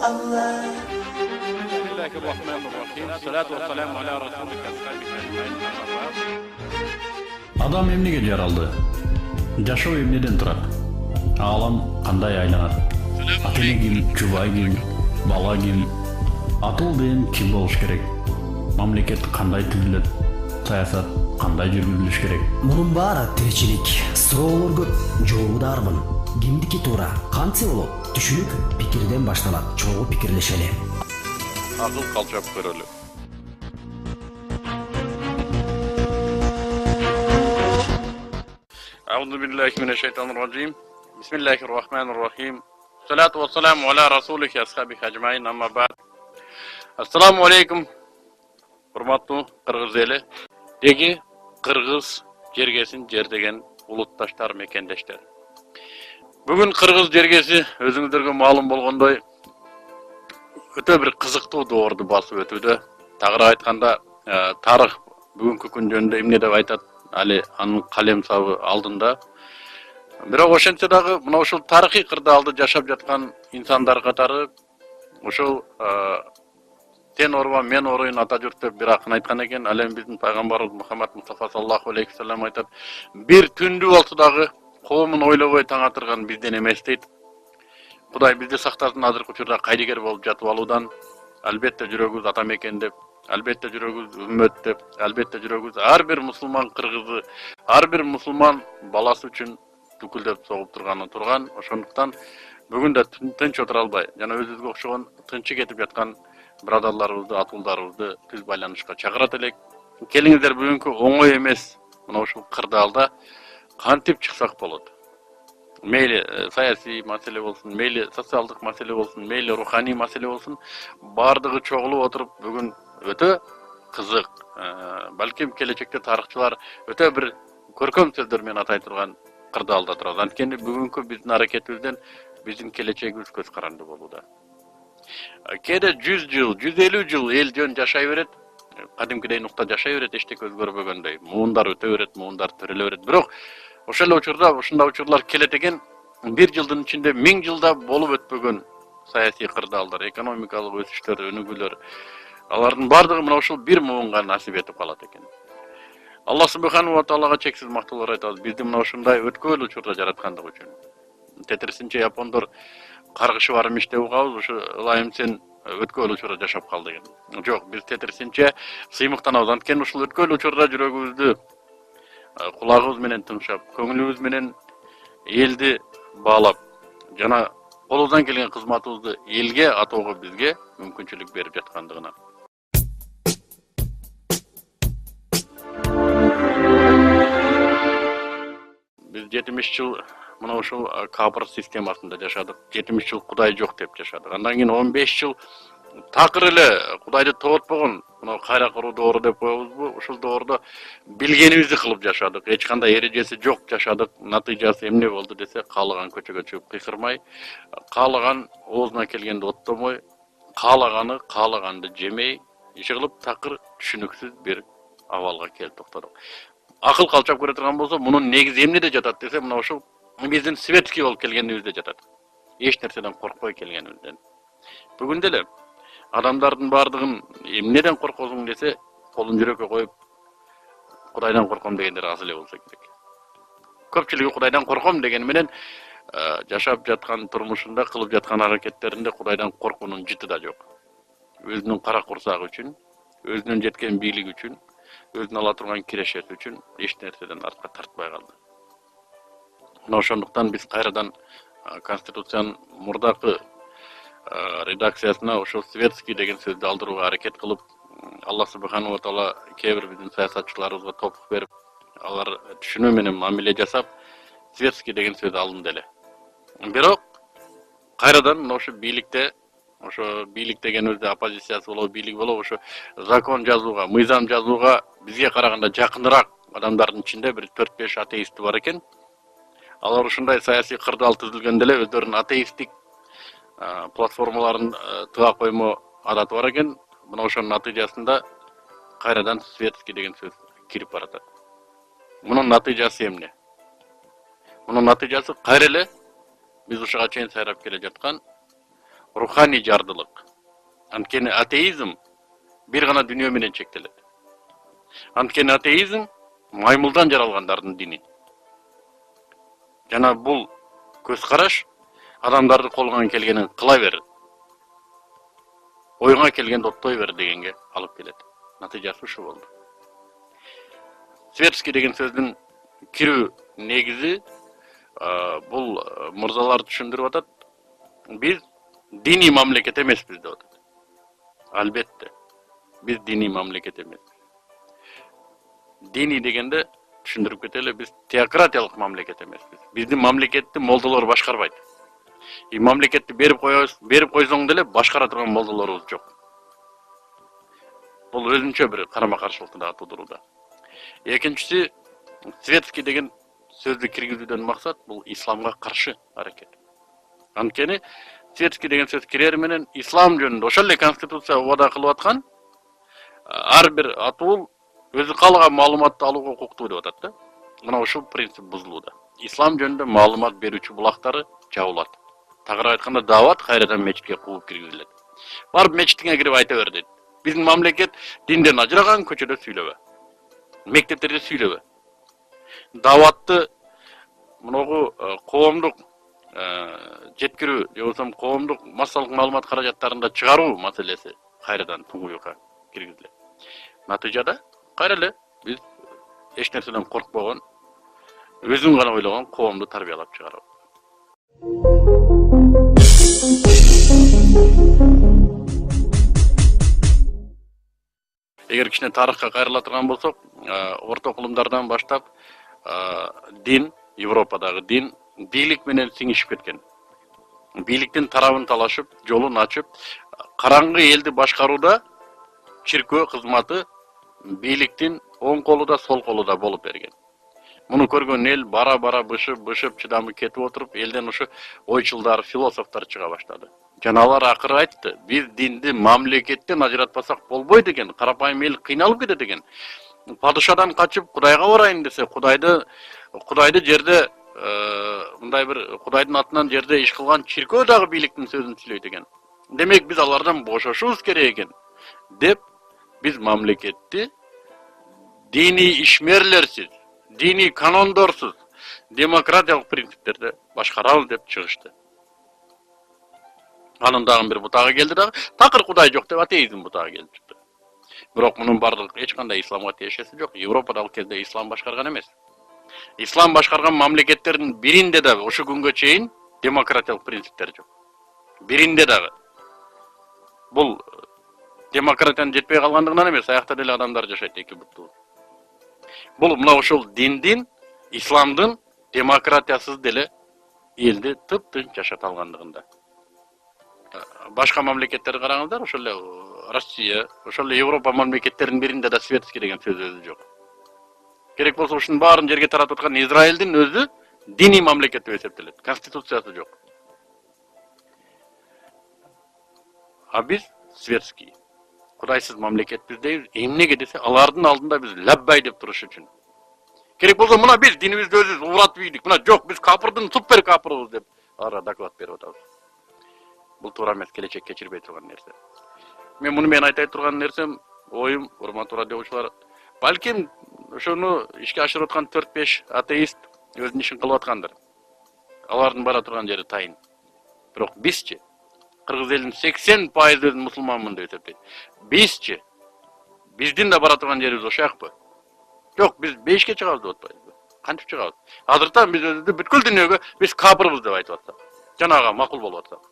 Allah. Bismillahirrahmanirrahim. Salatu wassalamu ala rasulika ajmain. Адам эмнеге жаралды? Жашоо эмнеден турат? Алам кандай айланат? Ата-эне ким, жубай ким, бала ким? Атыл деген ким болуш керек? Мамлекет кандай түзүлөт? Саясат кандай жүргүзүлүш керек? Мунун баары тиричилик. Суроолор көп, жообу да армын. Кимдики туура, кантсе болот? Түшүнүк пикирден башталат. Чогуу пикирлешели. Акыл калчап көрөлү. Аузу биллахи минеш шайтанир раджим. Бисмиллахир-рахманир-рахим. Салату вассаламу аля расулихи асхабихи ажмаин, амма ба'д. Ассаламу алейкум. Урматтуу кыргыз эли. Деги кыргыз жергесин жердеген улутташтар, мекендештер. Бүгүн кыргыз жергеси өзүңүздөргө маалым болгондой өтө бир кызыктуу доорду басып өтүүдө. Тагыраак айтканда, тарых бүгүнкү күн жөнүндө эмне деп айтат, али анын калем сабы алдында. Бирок ошентсе дагы мына ушул тарыхый кырдаалды жашап жаткан инсандар катары ушул сен орба мен оруйун ата журт деп бир акын айткан экен. Ал эми биздин пайгамбарыбыз Мухаммад Мустафа саллаллаху алейхи вассалам айтат: бир түндү болсо дагы коомун ойлобой таң атырган бизден эмес дейт. Кудай бизди сактасын азыркы учурда кайдыгер болуп жатып алуудан. Албетте жүрөгүбүз ата мекен деп, албетте жүрөгүбүз үммөт деп, албетте жүрөгүбүз ар бир мусулман кыргызы, ар бир мусулман баласы үчүн түкүлдөп согуп турган. Ошондуктан бүгүн да тынч отура албай, жана өзүбүзгө окшогон тынчы кетип жаткан бирадарларыбызды, атуулдарыбызды түз байланышка чакырат элек. Келиңиздер, бүгүнкү оңой эмес мына ушул кырдаалда кантип чыксак болот? Мейли саясий маселе болсун, мейли социалдык маселе болсун, мейли руханий маселе болсун, бардыгы чогулуп отуруп бүгүн өтө кызык, балким келечекте тарыхчылар өтө бир көркөм сөздөр менен атай турган кырдаалда турабыз. Анткени бүгүнкү биздин аракетибизден биздин келечегибиз көз каранды болууда. Кээде 100 жыл, 150 жыл эл жөн жашай берет, кадимкидей нукта жашай берет, эчтеке өзгөрбөгөндөй. Муундар өтө берет, муундар төрөлө берет. Бирок ошол учурда ушундай учурлар келет экен, бир жылдын ичинде 1000 жылда болуп өтпөгөн саясий кырдаалдар, экономикалык өсүштөр, өнүгүүлөр, алардын бардыгы мына ушул бир муунга насип этип калат экен. Алла субхану ва таалага чексиз мактоолор айтабыз, бизди мына ушундай өткөөл учурда жараткандыгы үчүн. Тетерисинче япондор каргышы бар имиш деп угабыз, ушу ылайым сен өткөөл учурда жашап кал деген. Жок, биз тетерисинче сыймыктанабыз. Анткени ушул өткөөл учурда жүрөгүбүздү кулагыбыз менен тыңшап, көңүлүбүз менен элди баалап, жана колубуздан келген кызматыбызды элге атоого бизге мүмкүнчүлүк берип жаткандыгына. Биз 70 жыл мына ушул капыр системасында жашадык. 70 жыл Кудай жок деп жашадык. Андан кийин 15 жыл такыр эле Кудайды тоотпогон мына кайра куруу доору деп коебузбу? Ушул доордо билгенибизди кылып жашадык. Эч кандай эрежеси жок жашадык. Натыйжасы эмне болду десе, каалаган көчөгө чыгып кыйкырмай, каалаган оозуна келгенди оттомой, каалаганды жемей, иши кылып такыр түшүнүксүз бир абалга келип токтодук. Акыл калчап көрө турган болсо, мунун негизи эмнеде жатат десе, мына ушул биздин светский болуп келгенибизде жатат. Эч нерседен коркпой келгенибизден. Бүгүн деле адамдардын бардыгын эмнеден коркосуң десе, колун жүрөккө коюп, Кудайдан корком дегендер аз эле болсо керек. Көпчүлүгү Кудайдан корком дегени менен жашап жаткан турмушунда, кылып жаткан аракеттеринде Кудайдан коркуунун жыты да жок. Өзүнүн кара курсагы үчүн, өзүнүн жеткен бийлиги үчүн, өзүнүн ала турган кирешеси үчүн эч нерседен артка тартпай калды. Мына ошондуктан биз кайрадан Конституциянын мурдакы редакциясына ошол светский деген сөздү алдырууга аракет кылып, Алла субхану ва таала кээ бир биздин саясатчыларыбызга топук берип, алар түшүнүү менен мамиле жасап, светский деген сөз алынды эле. Бирок кайрадан мына ошо бийликте, ошо бийлик деген өзү оппозициясы болобу, бийлик болобу, ошо закон жазууга, мыйзам жазууга бизге караганда жакыныраак адамдардын ичинде бир 4-5 атеисти бар экен. Алар ушундай саясий кырдаал түзүлгөндө эле өздөрүнүн атеисттик платформаларын тыга коймо адаты бар экен. Мына ошонун натыйжасында кайрадан светский деген сөз кирип баратат. Мунун натыйжасы эмне? Мунун натыйжасы кайра эле биз ушуга чейин сайрап келе жаткан руханий жардылык. Анткени атеизм бир гана дүнүйө менен чектелет. Анткени атеизм маймылдан жаралгандардын дини. Жана бул көз караш адамдарды колуңан келгенин кыла бер. Оюңа келгенди оттой бер дегенге алып келет. Натыйжасы ушу болду. Светский деген сөздүн кирүү негизи бул мырзалар түшүндүрүп атат. Биз дини мамлекет эмеспиз деп атат. Албетте. Биз дини мамлекет эмеспиз. Дини дегенде түшүндүрүп кетели, биз теократиялык мамлекет эмеспиз. Биздин мамлекетти молдолор башкарбайт. И мамлекетти берип койсоң деле башкара турган молдолорубуз жок. Бул өзүнчө бир карама-каршылыкты дагы туудурууда. Экинчиси, светский деген сөздү киргизүүдөн максат бул исламга каршы аракет. Анткени светский деген сөз кирер менен ислам жөнүндө ошол эле конституция убада кылып аткан ар бир атуул өзү каалаган маалыматты алууга укуктуу деп атат да. Мына ушул принцип бузулууда. Ислам жөнүндө маалымат берүүчү булактары жабылат. Тагыраак айтканда даават кайрадан мечитке кууп киргизилет. Барып мечитиңе кирип айта бер дейт. Биздин мамлекет динден ажыраган, көчөдө сүйлөбө. Мектептерде сүйлөбө. Дааватты муногу коомдук жеткирүү, же болбосо коомдук массалык маалымат каражаттарында чыгаруу маселеси кайрадан туңгуюкка киргизилет. Натыйжада кайра эле биз эч нерседен коркпогон, өзүн гана ойлогон коомду тарбиялап чыгарабыз. Эгер кичине тарыхка кайрыла турган болсок, орто окулумдардан баштап дин, Европадагы дин бийлик менен сиңишип кеткен. Бийликтин тарабын талашып, жолун ачып, караңгы элди башкарууда чиркөө кызматы бийликтин оң колу да, сол колу да болуп берген. Муну көргөн эл бара-бара бышып чыдамы кетип отуруп, элден ушу ойчулдар, философтор чыга баштады. Жана алар акыры айтты, биз динди мамлекеттен ажыратпасак болбойт экен, карапайым эл кыйналып кетет экен. Падышадан качып Кудайга барайын десе, Кудайды жерде мындай бир Кудайдын атынан жерде иш кылган чиркөө дагы бийликтин сөзүн сүйлөйт экен. Демек биз алардан бошошубуз керек экен деп биз мамлекетти дини ишмерлерсиз, дини канондорсуз, демократиялык принциптерде башкарабыз деп чыгышты. Анын дагы бир бутагы келди дагы, такыр Кудай жок деп атеизм бутагы келип чыкты. Бирок мунун бардыгы эч кандай исламга тиешеси жок. Европада ал кезде ислам башкарган эмес. Ислам башкарган мамлекеттердин биринде дагы ушу күнгө чейин демократиялык принциптер жок. Биринде дагы. Бул демократиянын жетпей калгандыгынан эмес, аякта деле адамдар жашайт эки буттуу. Бул мына ушул диндин, исламдын демократиясыз деле элди тып-тынч жашата алгандыгында. Башка мамлекеттерди караңыздар, ошол эле Россия, ошол эле Европа мамлекеттеринин биринде да светский деген сөз өзү жок. Керек болсо ушунун баарын жерге таратып аткан Израилдин өзү диний мамлекет деп эсептелет. Конституциясы жок. А биз светский, Кудайсыз мамлекетпиз дейбиз. Эмнеге десе, алардын алдында биз лаббай деп туруш үчүн. Керек болсо мына биз динибизди өзүбүз уратып ийдик. Мына жок, биз капырдын супер капырыбыз деп ара доклад берип атабыз. Бул туура эмес, келечек кечирбей турган нерсе. Мен муну айтай турган нерсем, оюм, урматтуу радиочулар, балким ошону ишке ашырып аткан 4-5 атеист өзүнүн ишин кылып аткандыр. Алардын бара турган жери тайын. Бирок бизчи, кыргыз элинин 80% өзүн мусулманмын деп эсептейт. Бизчи, биздин да бара турган жерибиз ошо жакпы? Жок, биз бейишке чыгабыз деп атпайбызбы? Кантип чыгабыз? Азыртан биз өзүбүздү бүткүл дүйнөгө биз капырбыз деп айтып атсак, жанага макул болуп атсак.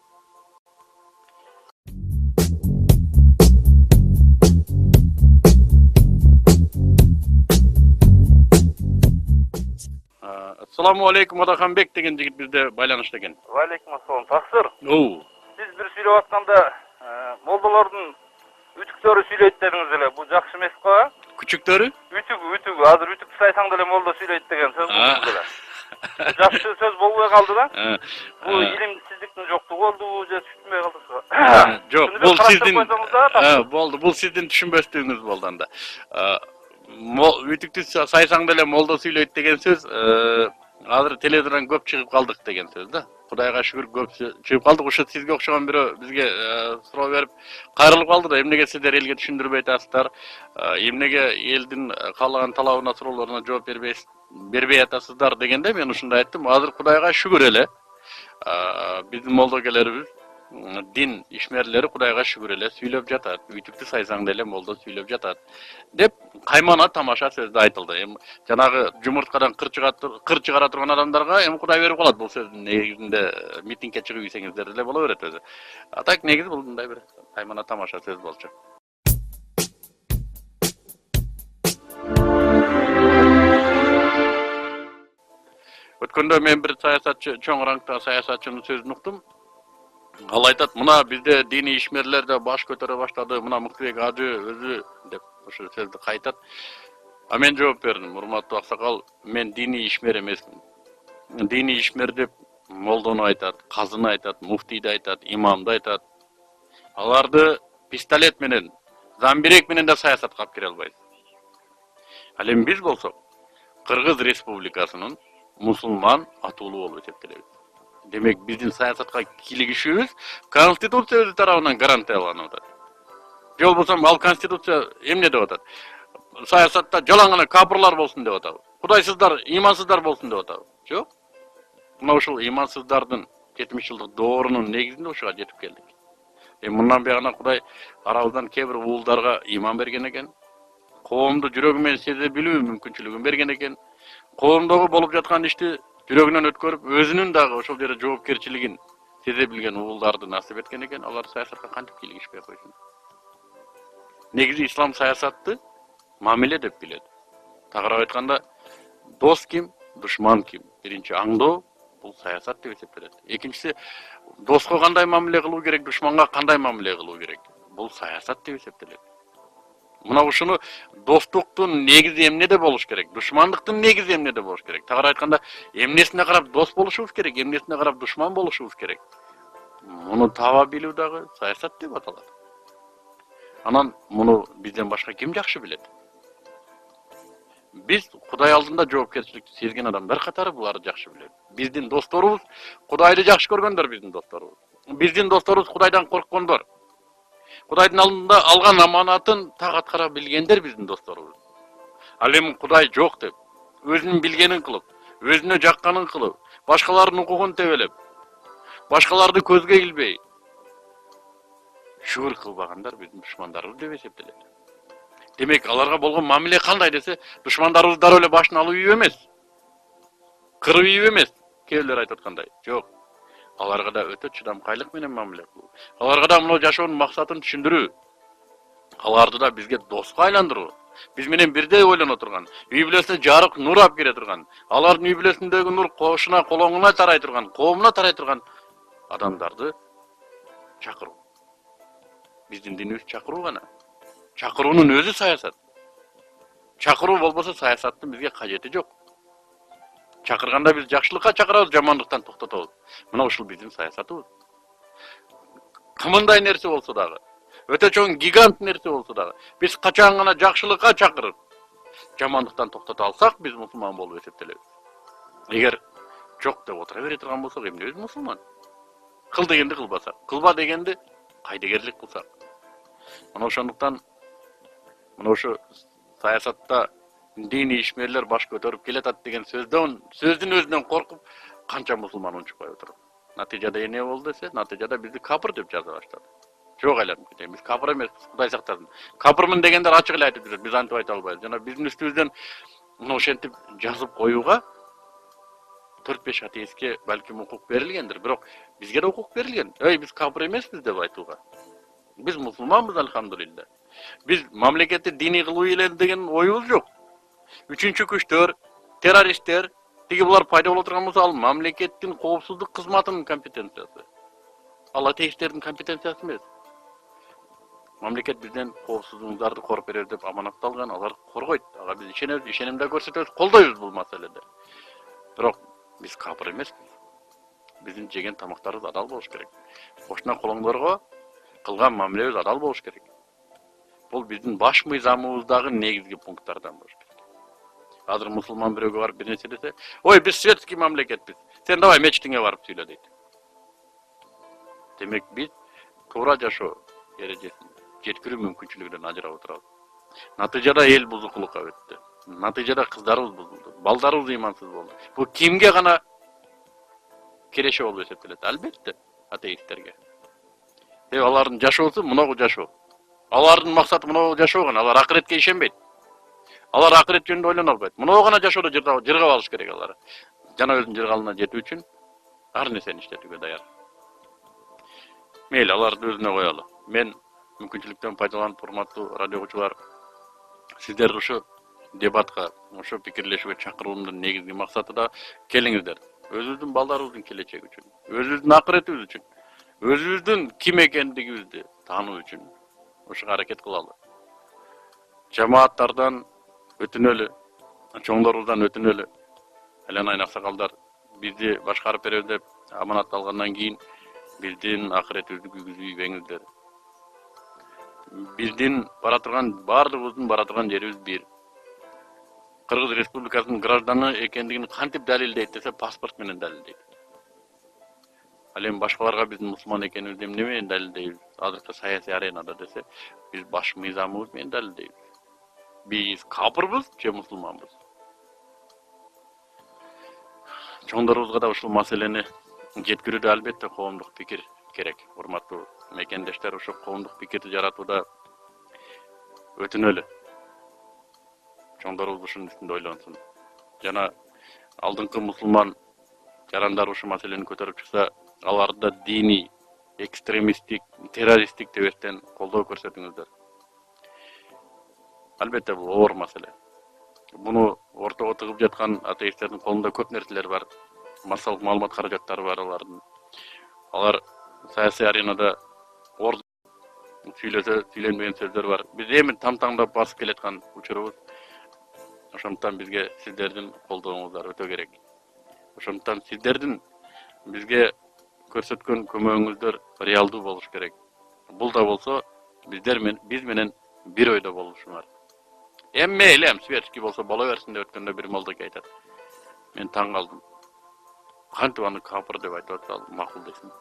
Assalamu alaikum Адаханбек деген жигит бизде байланышта экен. Ва алейкум ассалам. Таксыр. Сиз бир сүйлөп атканда молдолордун үтүктөрү сүйлөйт дедиңиз эле. Бул жакшы эмес го? Күчүктөрү? Үтүк. Азыр үтүктү айтсаң деле молдо сүйлөйт деген сөз болду эле. Жакшы сөз болбой калды да. Бул илимсиздиктин жоктугу болдубу же түшүнбөй калдыңызбы? Жок, бул сиздин болду. Бул сиздин түшүнбөстүгүңүз болду анда. Үтүктү сайсаң деле молдо сүйлөйт деген сөз азыр телевизордон көп чыгып калдык деген сөз да. Кудайга шүгүр көп чыгып калдык. Ошо сизге окшогон бирөө бизге суроо берип кайрылып калды да, эмнеге сиздер элге түшүндүрбөй атасыздар? Эмнеге элдин каалаган талабына, суроолоруна жооп бербей атасыздар дегенде мен ушундай айттым. Азыр Кудайга шүгүр эле. Биздин молдогерлерибиз, дин ишмерлери Кудайга шүгүр эле сүйлөп жатат. Үтүктү сайсаң деле молдо сүйлөп жатат деп каймана тамаша сөздө айтылды. Жанагы жумурткадан кыр чыгара турган адамдарга эми Кудай берип калат. Бул сөздүн негизинде митингге чыгып ийсеңиздер деле боло берет өзү. Так негизи бул мындай бир каймана тамаша сөз болчу. Өткөндө мен бир саясатчы, чоң рангтагы саясатчынын сөзүн уктум. Ал айтат, мына бизде диний ишмерлер да баш көтөрө баштады, мына Муктубек Ажы өзү деп ошо сөздү кайтат. А мен жооп бердим, урматтуу аксакал, мен диний ишмер эмесмин. Диний ишмер деп молдону айтат, казыны айтат, муфтийди айтат, имамды айтат. Аларды пистолет менен, замбирек менен да саясатка алып кире албайсыз. Ал эми биз болсок, Кыргыз Республикасынын мусулман атуулу болуп эсептелебиз. Демек биздин саясатка кийлигишибиз Конституция өзү тарабынан гарантияланып атат. Же болбосо ал Конституция эмне деп атат? Саясатта жалаң гана капырлар болсун деп атабы? Кудайсыздар, имансыздар болсун деп атабы? Жок. Мына ушул имансыздардын 70 жылдык доорунун негизинде ушуга жетип келдик. Мындан бuyana Кудай арабыздан кээ бир уулдарга иман берген экен. Коомду жүрөгү менен сезе билүү мүмкүнчүлүгүн берген экен. Коомдогу болуп жаткан ишти жүрөгүнөн өткөрүп, өзүнүн дагы ошол жерде жоопкерчилигин сезе билген уулдарды насип эткен экен. Алар саясатка кантип кийлигишпей койсун? Негизи ислам саясатты мамиле деп билет. Тагыраак айтканда, дос ким, душман ким? Биринчи аңдоо бул саясат деп эсептелет. Экинчиси, доско кандай мамиле кылуу керек, душманга кандай мамиле кылуу керек? Бул саясат деп эсептелет. Мына ушуну достуктун негизи эмнеде болуш керек? Душмандыктын негизи эмнеде болуш керек? Тагыраак айтканда, эмнесине карап дос болушубуз керек, эмнесине карап душман болушубуз керек? Муну таба билүү дагы саясат деп аталат. Анан муну бизден башка ким жакшы билет? Биз Кудай алдында жоопкерчиликти сезген адамдар катары буларды жакшы билет. Биздин досторубуз Кудайды жакшы көргөндөр биздин досторубуз. Биздин досторубуз Кудайдан корккондор. Кудайдын алдында алган аманатын так аткара билгендер биздин досторубуз. Ал эми Кудай жок деп, өзүнүн билгенин кылып, өзүнө жакканын кылып, башкалардын укугун тебелеп, башкаларды көзгө илбей, шүгүр кылбагандар биздин душмандарыбыз деп эсептелет. Демек, аларга болгон мамиле кандай десе, душмандарыбыз дароо эле башын алып ийип эмес. Кырып ийип эмес. Кээ бирлер айтып аткандай. Жок. Аларга да өтө чыдамкайлык менен мамиле кылуу. Аларга да мына жашоонун максатын түшүндүрүү. Аларды да бизге доско айландыруу. Биз менен бирдей ойлоно турган, үй бүлөсүнө жарык нур алып кире турган, алардын үй бүлөсүндөгү нур кошуна, колоңуна тарай турган, коомуна тарай турган адамдарды чакыруу. Биздин динибиз чакыруу гана. Чакыруунун өзү саясат. Чакыруу болбосо саясаттын бизге кажети жок. Чакырганда биз жакшылыкка чакырабыз, жамандыктан токтотобуз. Мына ушул биздин саясатыбыз. Кымындай нерсе болсо дагы, өтө чоң гигант нерсе болсо дагы, биз качан гана жакшылыкка чакырып, жамандыктан токтото алсак, биз мусулман болуп эсептелебиз. Эгер жок деп отура бере турган болсок, эмне биз мусулман? Кыл дегенди кылбасак, кылба дегенди кайдыгерлик кылсак. Мына ошондуктан мына ошо саясатта диний ишмерлер баш көтөрүп келатат деген сөздүн өзүнөн коркуп канча мусулман унчукпай отуруп. Натыйжада эмне болду десе, натыйжада бизди капыр деп жаза баштады. Жок айланып кетейин, биз капыр эмеспиз, Кудай сактасын. Капырмын дегендер ачык эле айтып жүрөт, биз антип айта албайбыз. Жана биздин үстүбүздөн мына ошентип жазып коюуга 4-5 атеистке балким укук берилгендир, бирок бизге да укук берилген. Биз капыр эмеспиз деп айтууга. Биз мусулманбыз, алхамдулилла. Биз мамлекетти диний кылуу эле деген оюбуз жок. Үчүнчү күчтөр, террористтер, тиги булар пайда боло турган болсо, ал мамлекеттин коопсуздук кызматынын компетенциясы. Ал атеисттердин компетенциясы эмес. Мамлекет бизден коопсуздугуңдарды коруп берер деп аманатты алган, алар коргойт. Ага биз ишенебиз, ишенимди көрсөтөбүз, колдойбуз бул маселеде. Бирок биз капыр эмеспиз. Биздин жеген тамактарыбыз адал болуш керек. Кошуна колоңдорго кылган мамилебиз адал болуш керек. Бул биздин баш мыйзамыбыздагы негизги пункттардан болуш керек. Азыр мусулман бирөөгө барып бир нерсе десе, ой, биз светский мамлекетпиз. Сен давай мечитиңе барып сүйлө дейт. Демек биз туура жашоо эрежесин жеткирүү мүмкүнчүлүгүнөн ажырап отурабыз. Натыйжада эл бузукулукка өттү. Натыйжада кыздарыбыз бузулду, балдарыбыз ыймансыз болду. Бул кимге гана кереше болуп эсептелет? Албетте, атеисттерге. Алардын жашоосу мынагу жашоо. Алардын максаты мынагу жашоо гана. Алар акыретке ишенбейт. Алар акырет жөнүндө ойлоно албайт. Мынагу гана жашоодо жыргап алыш керек алар. Жана өзүнүн жыргалына жетүү үчүн ар нерсени иштетүүгө даяр. Мейли, аларды өзүнө коелу. Мен мүмкүнчүлүктөн пайдаланып, урматтуу радио угуучулар, сиздерди ушу дебатка, ушу пикирлешүүгө чакыруумдун негизги максаты да келиңиздер. Өзүбүздүн балдарыбыздын келечеги үчүн, өзүбүздүн акыретибиз үчүн, өзүбүздүн ким экендигибизди таануу үчүн ушуга аракет кылалы. Жамааттардан өтүнөлү, чоңдорубуздан өтүнөлү. Айнайын аксакалдар бизди башкарып беребиз деп аманат алгандан кийин биздин акыретибизди күйгүзбөңүздөр. Биздин бара турган баардыгыбыздын бара турган жерибиз бир. Кыргыз Республикасынын гражданы экендигин кантип далилдейт десе, паспорт менен далилдейт. Ал эми башкаларга биздин мусулман экенибизди эмне менен далилдейбиз? Азыркы саясий аренада десе, биз баш мыйзамыбыз менен далилдейбиз. Биз капырбыз же мусулманбыз? Чоңдорубузга да ушул маселени жеткирүүдө албетте коомдук пикир керек. Урматтуу мекендештер, ушу коомдук пикирди жаратууда өтүнөлү. Чоңдорубуз ушунун үстүндө ойлонсун. Жана алдыңкы мусулман жарандар ушу маселени көтөрүп чыкса, аларды диний, экстремисттик, террористтик тебестен колдоо көрсөтүңүздөр. Албетте бул оор маселе. Буну ортого тыгып жаткан атеисттердин колунда көп нерселер бар. Массалык маалымат каражаттары бар алардын. Алар саясий аренада сүйлөсө сүйлөнбөгөн сөздөр бар. Биз эми тамтаңдап басып келаткан учурубуз. Ошондуктан бизге сиздердин колдооңуздар өтө керек. Ошондуктан сиздердин бизге көрсөткөн көмөгүңүздөр реалдуу болуш керек. Бул да болсо биз менен бир ойдо болушуңар. Мейли, светский болсо боло берсин деп өткөндө бир молдоке айтат. Мен таң калдым. Кантип аны капыр деп айтып атса макул десин.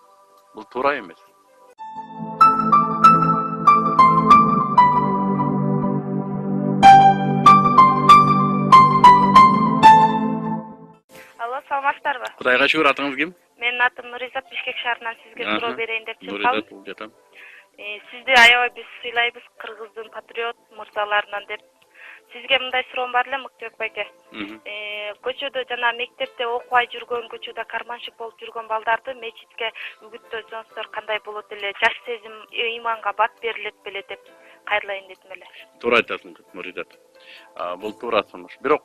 Бул туура эмес. Алло, саламатсыздарбы? Кудайга шүгүр, атыңыз ким? Менин атым Нуризат, Бишкек шаарынан сизге суроо берейин деп чыккам. Нуризат, бул жатам. Сизди аябай биз сыйлайбыз, кыргыздын патриот мырзаларынан деп. Сизге мындай суроом бар эле, Мыктыбек байке. Көчөдө жана мектепте окубай жүргөн, көчөдө карманщик болуп жүргөн балдарды мечитке үгүттөсөңүздөр кандай болот эле? Жаш сезим ыйманга бат берилет беле деп кайрылайын дедим эле. Туура айтасың, Нуризат. Бул туура сунуш. Бирок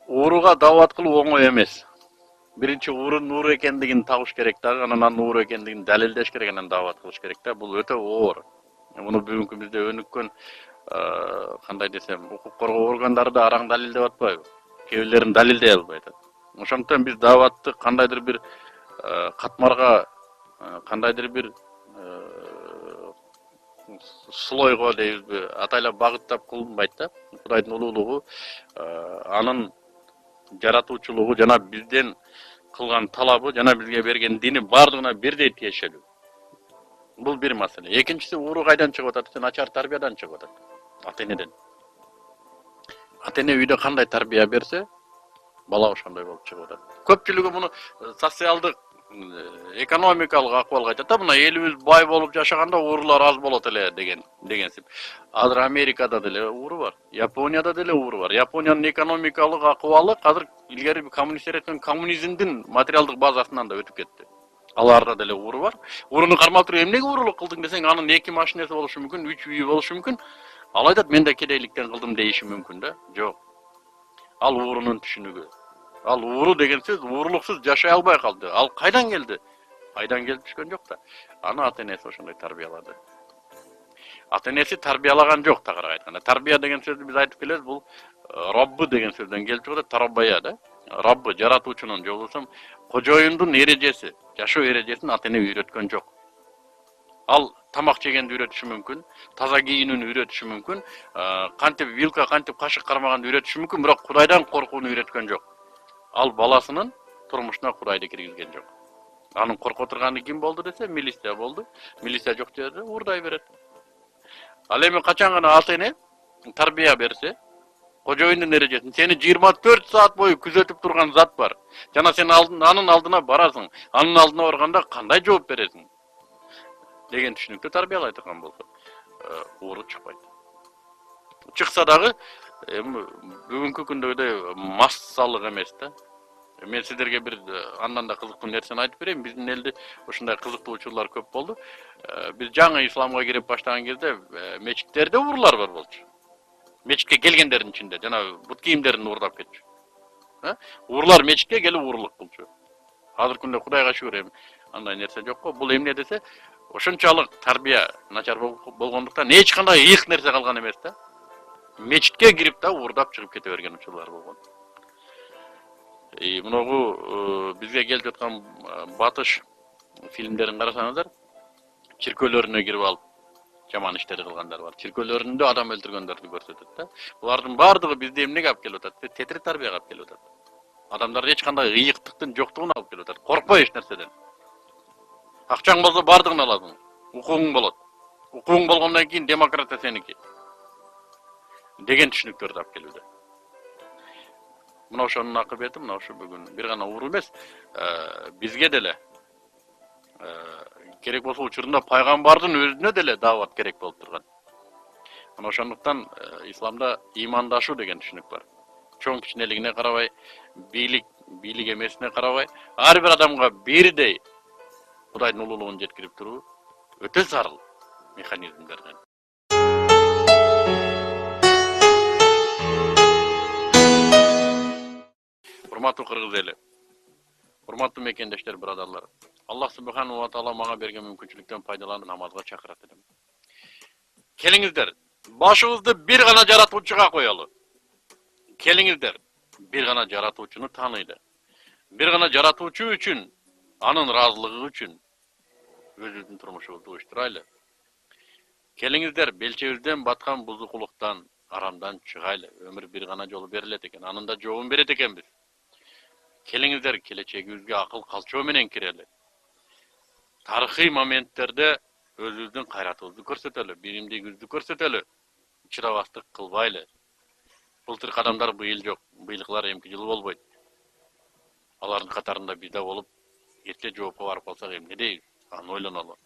ууруга даават кылуу оңой эмес. Биринчи уурун уур экендигин табыш керек да, анан уур экендигин далилдеш керек, анан даават кылыш керек да. Бул өтө оор. Муну бүгүнкү бизде өнүккөн кандай десем, укук коргоо органдары да араң далилдеп атпайбы? Кээ бирлерин далилдей албай атат. Ошондуктан биз дааватты кандайдыр бир катмарга, кандайдыр бир слойго дейбизби, атайлап багыттап кылынбайт да. Кудайдын улуулугу, анын жаратуучулугу жана бизден кылган талабы жана бизге берген дини бардыгына бирдей тиешелүү. Бул бир маселе. Экинчиси, ууру кайдан чыгып атат? Начар тарбиядан чыгып атат. Ата-энеден. Ата-эне үйдө кандай тарбия берсе, бала ошондой болуп чыгып атат. Көпчүлүгү муну социалдык, экономикалык акыбалга айтат да, мына элибиз бай болуп жашаганда уурулар аз болот эле дегенсип. Азыр Америкада деле ууру бар, Японияда деле ууру бар. Япониянын экономикалык акыбалы азыр илгери коммунисттер өткөн коммунизмдин материалдык базасынан да өтүп кетти. Аларда деле ууру бар. Ууруну кармалтырып эмнеге уурулук кылдың десең, анын 2 машинеси болушу мүмкүн, 3 үйү болушу мүмкүн. Ал айтат, мен да кедейликтен кылдым дейиши мүмкүн да. Жок. Ал уурунун түшүнүгү. Ал ууру деген сөз уурулуксуз жашай албай калды. Ал кайдан келди? Айдан келип түшкөн жок да. Аны ата-энеси ошондой тарбиялады. Ата-энеси тарбиялаган жок, тагыраак айтканда. Тарбия деген сөздү биз айтып келебиз, бул Роббы деген сөздөн келип чыгат, тарбия да. Роббы жаратуучунун, же болбосо кожоюндун эрежеси, жашоо эрежесин ата-эне үйрөткөн жок. Ал тамак жегенди үйрөтүшү мүмкүн, таза кийинүүнү үйрөтүшү мүмкүн, кантип вилка, кантип кашык кармаганды үйрөтүшү мүмкүн, бирок Кудайдан коркууну үйрөткөн жок. Ал баласынын турмушуна Кудайды киргизген жок. Анын коркуп турганы ким болду десе, милиция болду. Милиция жок жерде уурдай берет. Ал эми качан гана ата эне тарбия берсе, кожоюндун эрежесин сени 24 саат бою күзөтүп турган зат бар. Жана сен анын алдына барасың. Анын алдына барганда кандай жооп бересиң? Деген түшүнүктө тарбиялай турган болсо, ууру чыкпайт. Чыкса дагы бүгүнкү күндөгүдөй массалык эмес да. Мен сиздерге бир андан да кызыктуу нерсени айтып берейин. Биздин элде ушундай кызыктуу учурлар көп болду. Биз жаңы исламга кирип баштаган кезде мечиттерде уурулар бар болчу. Мечитке келгендердин ичинде жана бут кийимдерин уурдап кетчү. Уурулар мечитке келип уурулук кылчу. Азыркы күндө Кудайга шүгүр андай нерсе жок го. Бул эмне десе, ошончалык тарбия начар болгондуктан эч кандай ыйык нерсе калган эмес да. Мечитке кирип да уурдап чыгып кете берген учурлар болгон. Мынагу бизге келип жаткан батыш фильмдерин карасаңыздар, чиркөөлөрүнө кирип алып жаман иштерди кылгандар бар. Чиркөөлөрүндө адам өлтүргөндөрдү көрсөтөт да. Булардын бардыгы бизде эмнеге алып келип атат? Тетир тарбияга алып келип атат. Адамдар эч кандай ыйыктыктын жоктугуна алып келип атат. Коркпой эч нерседен. Акчаң болсо бардыгын аласың. Укугуң болот. Укугуң болгондон кийин демократия сеники. Деген түшүнүктөрдү алып келүүдө. Мына ошонун акыбети, мына ошо бүгүн бир гана ууру эмес, бизге деле керек болсо учурунда пайгамбардын өзүнө деле даават керек болуп турган. Мына ошондуктан исламда ыймандашуу деген түшүнүк бар. Чоң кичинелигине карабай, бийлик эмесине карабай, ар бир адамга бирдей Кудайдын улуулугун жеткирип туруу өтө зарыл механизмдерден. Урматтуу кыргыз эли, урматтуу мекендештер, бирадарлар. Аллах субханаху ва таала мага берген мүмкүнчүлүктөн пайдаланып намазга чакырат элем. Келиңиздер, башыбызды бир гана жаратуучуга коелу. Келиңиздер, бир гана жаратуучуну таанайлы. Бир гана жаратуучу үчүн, анын ыраазылыгы үчүн өзүбүздүн турмушубузду уюштурайлы. Келиңиздер, белчебизден баткан бузукулуктан, арамдан чыгайлы. Өмүр бир гана жолу берилет экен, анын да жообун берет экенбиз. Келиңиздер, келечегибизге акыл калчоо менен кирели. Тарыхый моменттерде өзүбүздүн кайратыбызды көрсөтөлү, биримдигибизди көрсөтөлү. Чыдабастык кылбайлы. Былтыркы адамдар быйыл жок, быйылкылар эмки жылы болбойт. Алардын катарында биз да болуп, эрте жоопко барып калсак эмне дейбиз? Аны ойлонолу.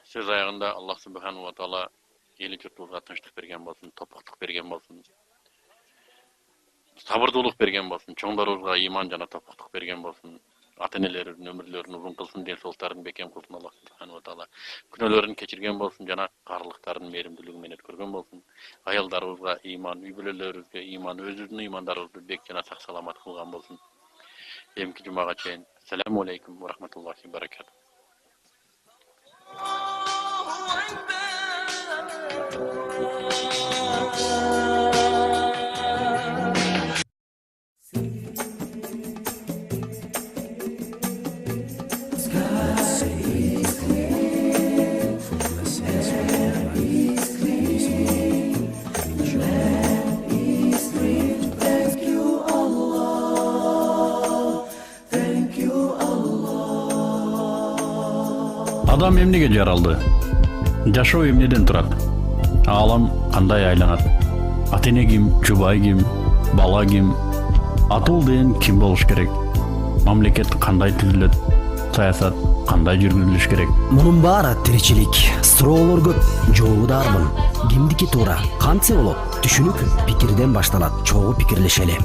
Сөз аягында Аллах субханаху ва таала эли журтубузга тынчтык берген болсун, топуктук берген болсун. Сабырдуулук берген болсун, чоңдорубузга ыйман жана топуктук берген болсун. Ата-энелерибиздин өмүрлөрүн узун кылсын, ден соолуктарын бекем кылсын Аллах субханаху ва таала. Күнөөлөрүн кечирген болсун жана каарылыктарын мээримдүүлүгү менен өткөргөн болсун. Аялдарыбызга ыйман, үй бүлөлөрүбүзгө ыйман, өзүбүздүн ыймандарыбызды бек жана сак саламат кылган болсун. Эмки жумага чейин. Ассаламу алейкум ва рахматуллахи ва баракатух. Адам эмнеге жаралды? Жашоо эмнеден турат? Аалам кандай айланат? Ата-эне ким, жубай ким, бала ким? Атул деген ким болуш керек? Мамлекет кандай түзүлөт? Саясат кандай жүргүзүлүш керек? Мунун баары тиричилик, суроолор көп, жообу дарбын. Кимдики туура, кантсе болот? Түшүнүк пикирден башталат, чогуу пикирлешели.